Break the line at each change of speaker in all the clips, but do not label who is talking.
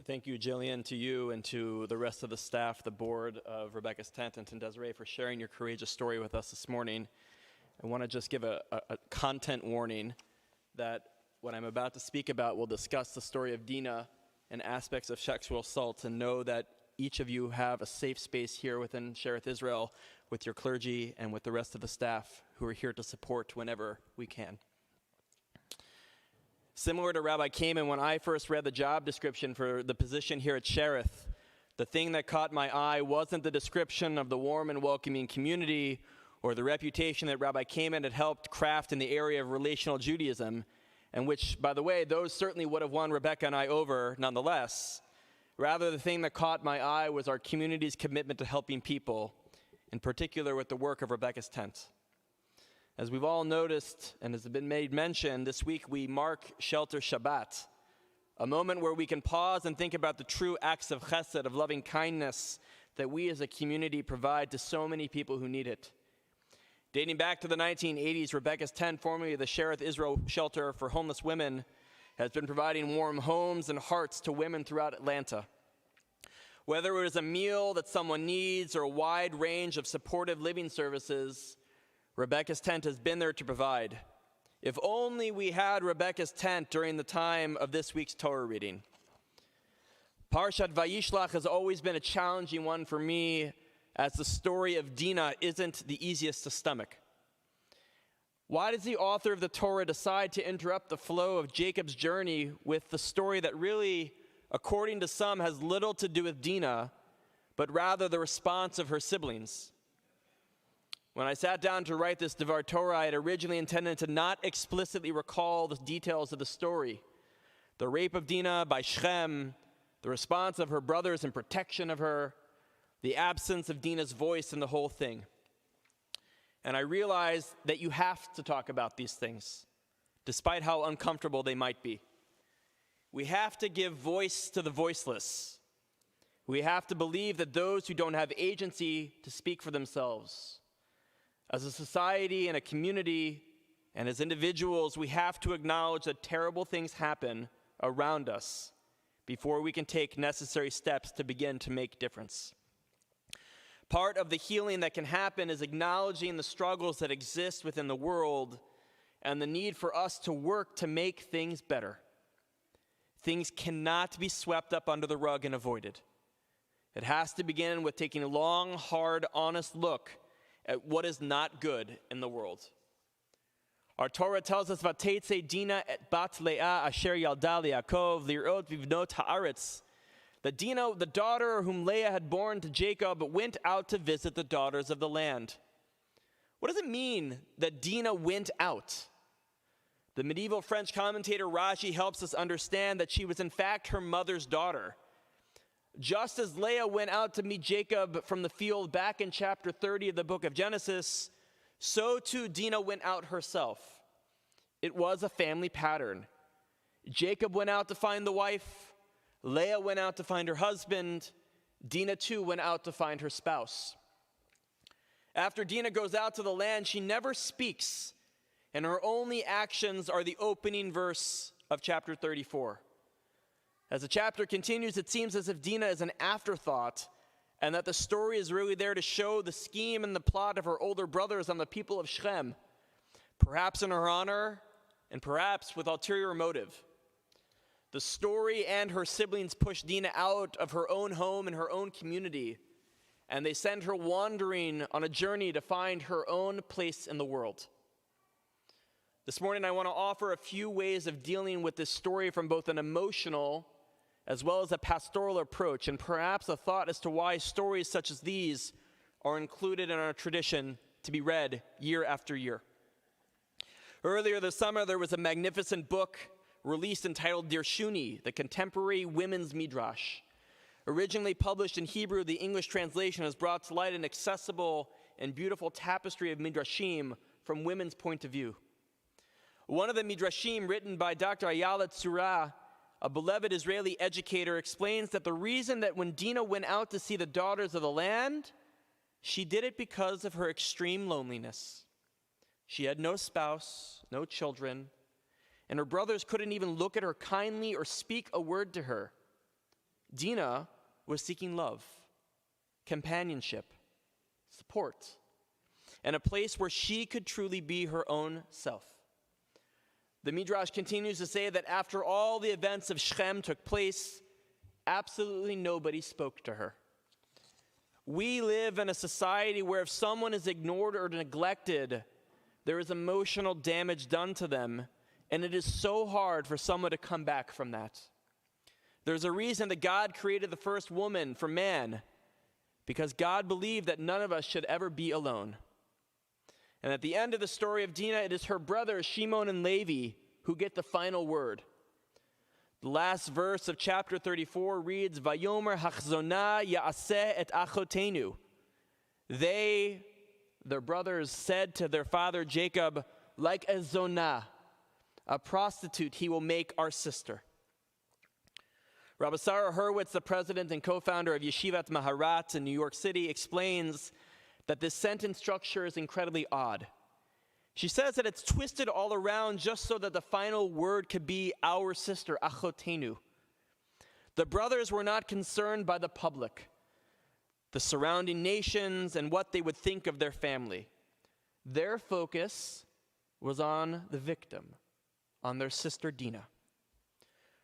Thank you, Jillian, to you and to the rest of the staff, the board of Rebecca's Tent, and to Desiree for sharing your courageous story with us this morning. I want to just give a content warning that what I'm about to speak about will discuss the story of Dinah and aspects of sexual assault, and know that each of you have a safe space here within Shearith Israel with your clergy and with the rest of the staff who are here to support whenever we can. Similar to Rabbi Kamen, when I first read the job description for the position here at Shearith, the thing that caught my eye wasn't the description of the warm and welcoming community or the reputation that Rabbi Kamen had helped craft in the area of relational Judaism, and which, by the way, those certainly would have won Rebecca and I over nonetheless. Rather, the thing that caught my eye was our community's commitment to helping people, in particular with the work of Rebecca's Tent. As we've all noticed, and has been made mention, this week we mark Shelter Shabbat, a moment where we can pause and think about the true acts of chesed, of loving kindness, that we as a community provide to so many people who need it. Dating back to the 1980s, Rebecca's Tent, formerly the Shearith Israel Shelter for Homeless Women, has been providing warm homes and hearts to women throughout Atlanta. Whether it is a meal that someone needs or a wide range of supportive living services, Rebecca's Tent has been there to provide. If only we had Rebecca's Tent during the time of this week's Torah reading. Parashat Vayishlach has always been a challenging one for me, as the story of Dinah isn't the easiest to stomach. Why does the author of the Torah decide to interrupt the flow of Jacob's journey with the story that really, according to some, has little to do with Dinah, but rather the response of her siblings? When I sat down to write this Devar Torah, I had originally intended to not explicitly recall the details of the story. The rape of Dinah by Shechem, the response of her brothers in protection of her, the absence of Dinah's voice in the whole thing. And I realized that you have to talk about these things, despite how uncomfortable they might be. We have to give voice to the voiceless. We have to believe that those who don't have agency to speak for themselves. As a society and a community, and as individuals, we have to acknowledge that terrible things happen around us before we can take necessary steps to begin to make difference. Part of the healing that can happen is acknowledging the struggles that exist within the world and the need for us to work to make things better. Things cannot be swept up under the rug and avoided. It has to begin with taking a long, hard, honest look at what is not good in the world. Our Torah tells us, "Vateitzei Dinah et bat Leah asher yalda leYaakov lirot vivnot haaretz," that Dinah, the daughter whom Leah had borne to Jacob, went out to visit the daughters of the land. What does it mean that Dinah went out? The medieval French commentator Rashi helps us understand that she was in fact her mother's daughter. Just as Leah went out to meet Jacob from the field back in chapter 30 of the book of Genesis, so too Dinah went out herself. It was a family pattern. Jacob went out to find the wife. Leah went out to find her husband. Dinah too went out to find her spouse. After Dinah goes out to the land, she never speaks, and her only actions are the opening verse of chapter 34. As the chapter continues, it seems as if Dinah is an afterthought, and that the story is really there to show the scheme and the plot of her older brothers on the people of Shechem, perhaps in her honor, and perhaps with ulterior motive. The story and her siblings push Dinah out of her own home and her own community, and they send her wandering on a journey to find her own place in the world. This morning, I want to offer a few ways of dealing with this story from both an emotional as well as a pastoral approach, and perhaps a thought as to why stories such as these are included in our tradition to be read year after year. Earlier this summer, there was a magnificent book released entitled Dirshuni, the Contemporary Women's Midrash. Originally published in Hebrew, the English translation has brought to light an accessible and beautiful tapestry of midrashim from women's point of view. One of the midrashim, written by Dr. Ayala Tzura, a beloved Israeli educator, explains that the reason that when Dinah went out to see the daughters of the land, she did it because of her extreme loneliness. She had no spouse, no children, and her brothers couldn't even look at her kindly or speak a word to her. Dinah was seeking love, companionship, support, and a place where she could truly be her own self. The Midrash continues to say that after all the events of Shechem took place, absolutely nobody spoke to her. We live in a society where if someone is ignored or neglected, there is emotional damage done to them, and it is so hard for someone to come back from that. There's a reason that God created the first woman for man, because God believed that none of us should ever be alone. And at the end of the story of Dinah, it is her brothers Shimon and Levi who get the final word. The last verse of chapter 34 reads, Vayomer hachzona ya'aseh et achotenu. Their brothers, said to their father Jacob, like a zonah, a prostitute, he will make our sister. Rabbi Sarah Hurwitz, the president and co-founder of Yeshivat Maharat in New York City, explains that this sentence structure is incredibly odd. She says that it's twisted all around just so that the final word could be our sister, achotenu. The brothers were not concerned by the public, the surrounding nations, and what they would think of their family. Their focus was on the victim, on their sister Dinah.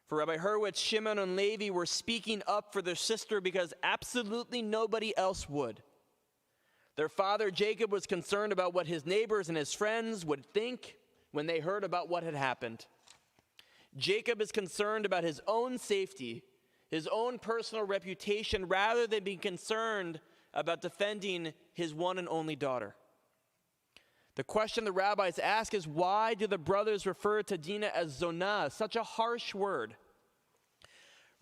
For Rabbi Hurwitz, Shimon and Levi were speaking up for their sister because absolutely nobody else would. Their father Jacob was concerned about what his neighbors and his friends would think when they heard about what had happened. Jacob is concerned about his own safety, his own personal reputation, rather than being concerned about defending his one and only daughter. The question the rabbis ask is, why do the brothers refer to Dinah as zonah, such a harsh word?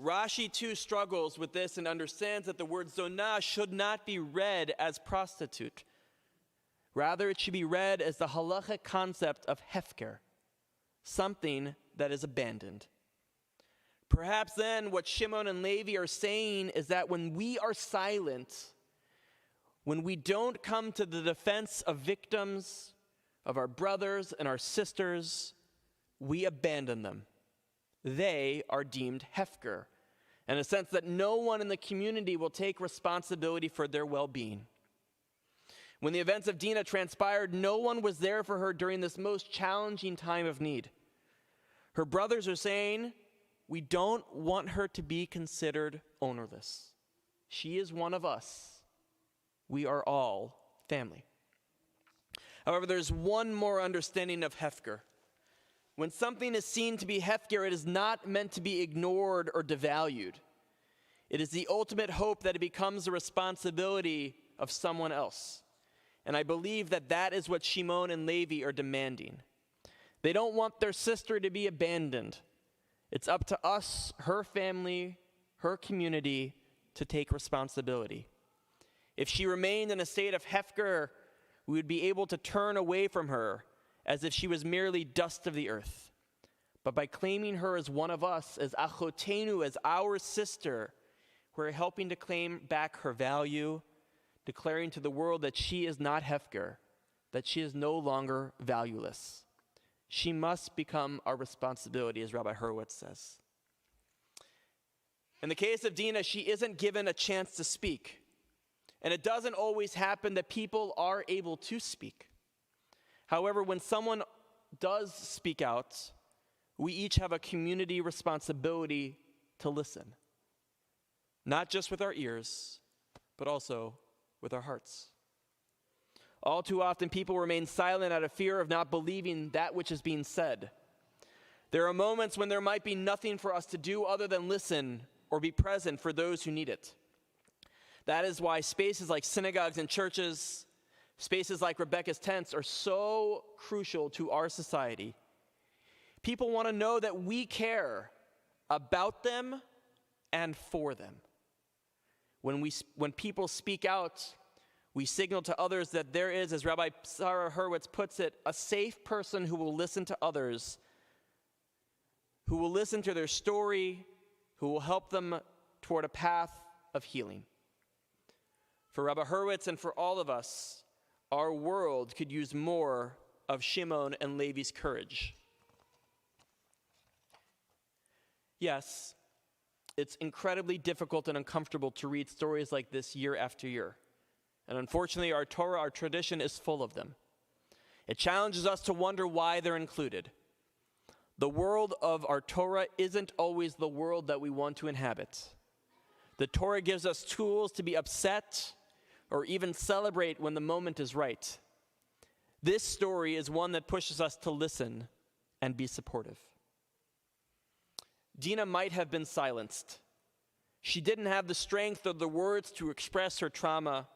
Rashi too struggles with this and understands that the word zonah should not be read as prostitute. Rather, it should be read as the halachic concept of hefker, something that is abandoned. Perhaps then what Shimon and Levi are saying is that when we are silent, when we don't come to the defense of victims, of our brothers and our sisters, we abandon them. They are deemed hefker, in a sense that no one in the community will take responsibility for their well-being. When the events of Dinah transpired, no one was there for her during this most challenging time of need. Her brothers are saying, we don't want her to be considered ownerless. She is one of us. We are all family. However, there's one more understanding of hefker. When something is seen to be hefker, it is not meant to be ignored or devalued. It is the ultimate hope that it becomes the responsibility of someone else. And I believe that that is what Shimon and Levi are demanding. They don't want their sister to be abandoned. It's up to us, her family, her community, to take responsibility. If she remained in a state of hefker, we would be able to turn away from her as if she was merely dust of the earth. But by claiming her as one of us, as achotenu, as our sister, we're helping to claim back her value, declaring to the world that she is not hefker, that she is no longer valueless. She must become our responsibility, as Rabbi Hurwitz says. In the case of Dinah, she isn't given a chance to speak. And it doesn't always happen that people are able to speak. However, when someone does speak out, we each have a community responsibility to listen. Not just with our ears, but also with our hearts. All too often, people remain silent out of fear of not believing that which is being said. There are moments when there might be nothing for us to do other than listen or be present for those who need it. That is why spaces like synagogues and churches, spaces like Rebecca's tents are so crucial to our society. People want to know that we care about them and for them. When people speak out, we signal to others that there is, as Rabbi Sarah Hurwitz puts it, a safe person who will listen to others, who will listen to their story, who will help them toward a path of healing. For Rabbi Hurwitz and for all of us, our world could use more of Shimon and Levi's courage. Yes, it's incredibly difficult and uncomfortable to read stories like this year after year. And unfortunately, our Torah, our tradition, is full of them. It challenges us to wonder why they're included. The world of our Torah isn't always the world that we want to inhabit. The Torah gives us tools to be upset or even celebrate when the moment is right. This story is one that pushes us to listen and be supportive. Dinah might have been silenced. She didn't have the strength or the words to express her trauma,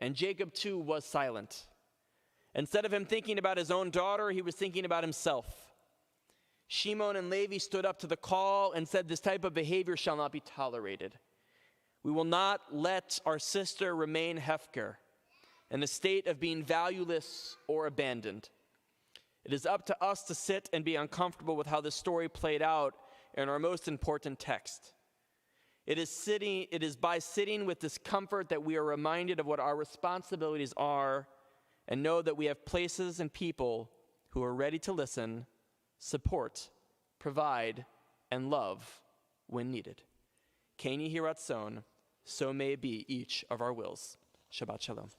and Jacob too was silent. Instead of him thinking about his own daughter, he was thinking about himself. Shimon and Levi stood up to the call and said, "This type of behavior shall not be tolerated. We will not let our sister remain hefker, in a state of being valueless or abandoned." It is up to us to sit and be uncomfortable with how this story played out in our most important text. It is by sitting with discomfort that we are reminded of what our responsibilities are and know that we have places and people who are ready to listen, support, provide, and love when needed. Ken Yehi Ratzon, so may it be each of our wills. Shabbat Shalom.